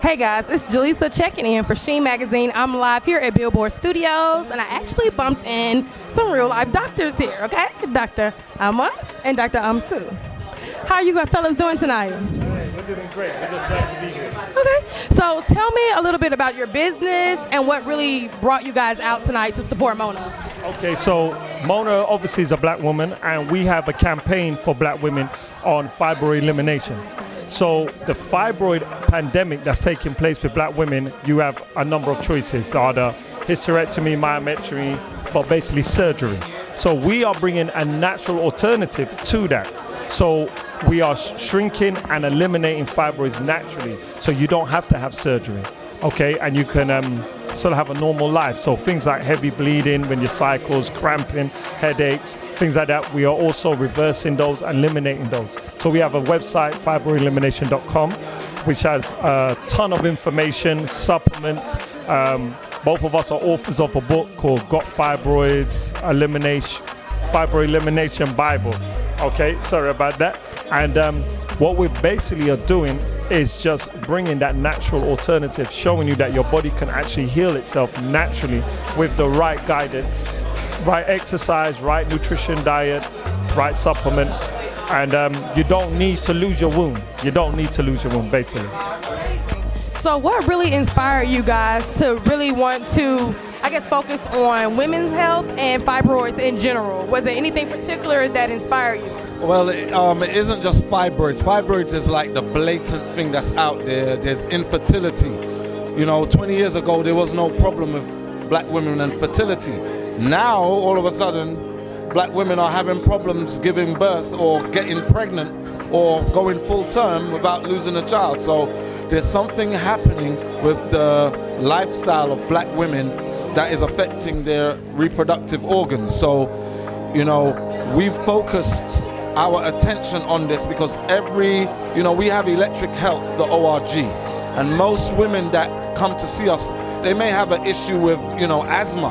Hey guys, it's Jaleesa checking in for Sheen Magazine. I'm live here at Billboard Studios, and I actually bumped in some real life doctors here, okay? Dr. Amun and Dr. Amsu. How are you guys fellas doing tonight? We're doing great. We're just glad to be here. Okay, so tell me a little bit about your business and what really brought you guys out tonight to support Mona. Okay, so Mona obviously is a black woman, and we have a campaign for black women on fibroid elimination. So the fibroid pandemic that's taking place with black women, you have a number of choices, either hysterectomy, myometry, but basically surgery. So we are bringing a natural alternative to that. So we are shrinking and eliminating fibroids naturally, so you don't have to have surgery, okay? And you can still have a normal life. So things like heavy bleeding when your cycles, cramping, headaches, things like that, we are also reversing those, eliminating those. So we have a website, fibroidelimination.com, which has a ton of information, supplements. Both of us are authors of a book called Got Fibroids, Fibroid Elimination Bible. Okay, sorry about that. And what we basically are doing is just bringing that natural alternative, showing you that your body can actually heal itself naturally with the right guidance, right exercise, right nutrition diet, right supplements, and you don't need to lose your womb. You don't need to lose your womb, basically. So what really inspired you guys to really want to, I guess, focus on women's health and fibroids in general? Was there anything particular that inspired you? Well, it isn't just fibroids. Fibroids is like the blatant thing that's out there. There's infertility. You know, 20 years ago, there was no problem with black women and fertility. Now, all of a sudden, black women are having problems giving birth or getting pregnant or going full term without losing a child. So there's something happening with the lifestyle of black women that is affecting their reproductive organs. So, you know, we've focused our attention on this because we have Electric Health, the ORG, and most women that come to see us, they may have an issue with, asthma,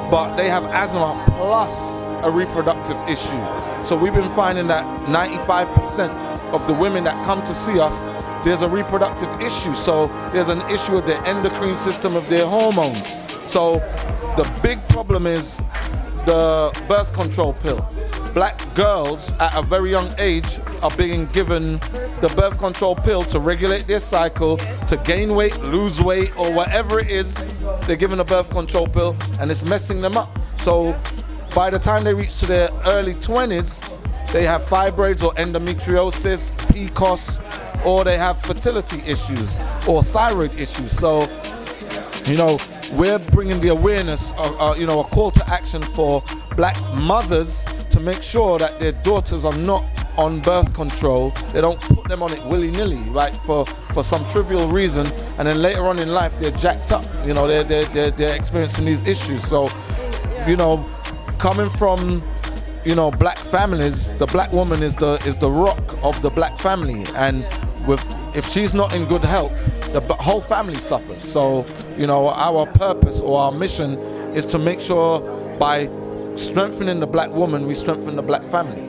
but they have asthma plus a reproductive issue. So we've been finding that 95% of the women that come to see us, there's a reproductive issue. So there's an issue with the endocrine system of their hormones. So the big problem is the birth control pill. Black girls at a very young age are being given the birth control pill to regulate their cycle, to gain weight, lose weight, or whatever it is. They're given a birth control pill and it's messing them up. So by the time they reach to their early 20s, they have fibroids or endometriosis, PCOS, or they have fertility issues or thyroid issues. So, we're bringing the awareness of, a call to action for black mothers to make sure that their daughters are not on birth control. They don't put them on it willy-nilly, right, for some trivial reason, and then later on in life they're jacked up. They're experiencing these issues. So, coming from black families, the black woman is the rock of the black family, and if she's not in good health, the whole family suffers. So, our purpose or our mission is to make sure by strengthening the black woman, we strengthen the black family.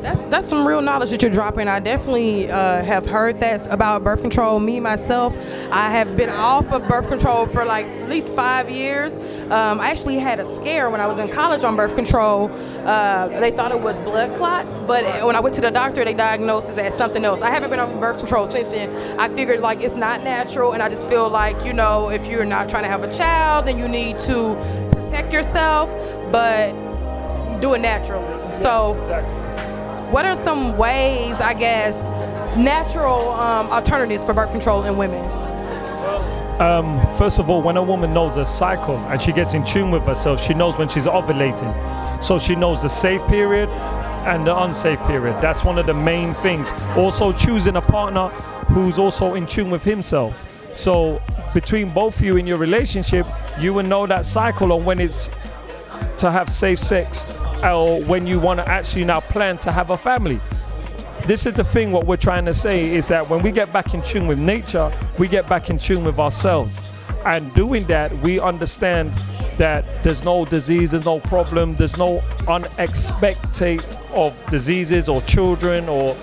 That's some real knowledge that you're dropping. I definitely have heard that about birth control. Me, myself, I have been off of birth control for like at least 5 years. I actually had a scare when I was in college on birth control. They thought it was blood clots, but when I went to the doctor, they diagnosed it as something else. I haven't been on birth control since then. I figured like it's not natural, and I just feel like, if you're not trying to have a child, then you need to protect yourself, but do it naturally. So what are some ways, I guess, natural alternatives for birth control in women? First of all, when a woman knows her cycle and she gets in tune with herself, she knows when she's ovulating. So she knows the safe period and the unsafe period. That's one of the main things. Also choosing a partner who's also in tune with himself. So between both of you in your relationship, you will know that cycle on when it's to have safe sex or when you want to actually now plan to have a family. This is the thing, what we're trying to say is that when we get back in tune with nature, we get back in tune with ourselves. And doing that, we understand that there's no disease, there's no problem, there's no unexpected of diseases or children or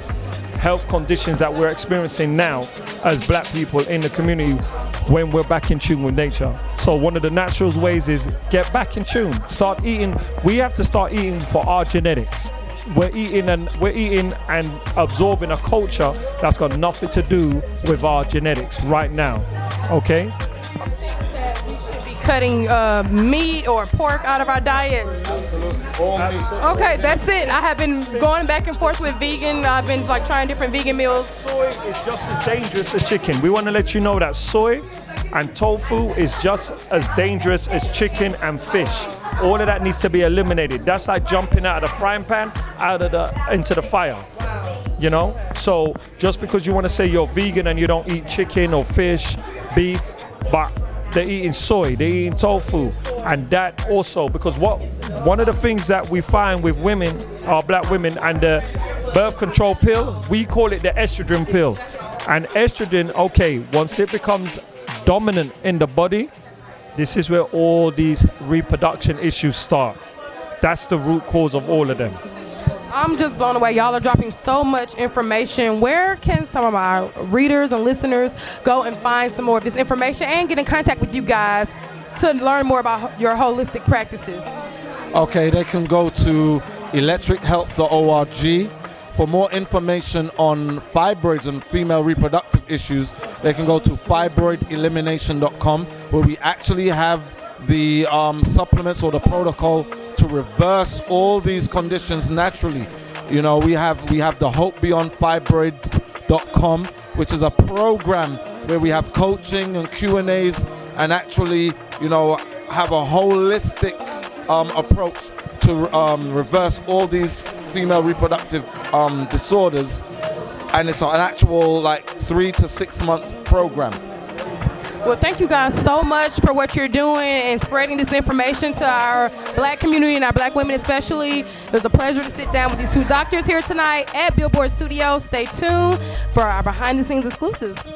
health conditions that we're experiencing now as black people in the community when we're back in tune with nature. So one of the natural ways is get back in tune. Start eating. We have to start eating for our genetics. We're eating and absorbing a culture that's got nothing to do with our genetics right now. Okay? Cutting meat or pork out of our diet. Okay, that's it. I have been going back and forth with vegan. I've been like trying different vegan meals. Soy is just as dangerous as chicken. We want to let you know that soy and tofu is just as dangerous as chicken and fish. All of that needs to be eliminated. That's like jumping out of the frying pan into the fire. You know? So just because you want to say you're vegan and you don't eat chicken or fish, beef, but they're eating soy, they're eating tofu, and that also, because one of the things that we find with women, our black women, and the birth control pill, we call it the estrogen pill. And estrogen, okay, once it becomes dominant in the body, this is where all these reproduction issues start. That's the root cause of all of them. I'm just blown away. Y'all are dropping so much information. Where can some of our readers and listeners go and find some more of this information and get in contact with you guys to learn more about your holistic practices? Okay, they can go to electrichealth.org. For more information on fibroids and female reproductive issues, they can go to fibroidelimination.com, where we actually have the supplements or the protocol to reverse all these conditions naturally. You know, we have the hopebeyondfibroid.com, which is a program where we have coaching and Q&As and actually, you know, have a holistic approach to reverse all these female reproductive disorders, and it's an actual like 3 to 6 month program. Well, thank you guys so much for what you're doing and spreading this information to our black community and our black women especially. It was a pleasure to sit down with these two doctors here tonight at Billboard Studios. Stay tuned for our behind the scenes exclusives.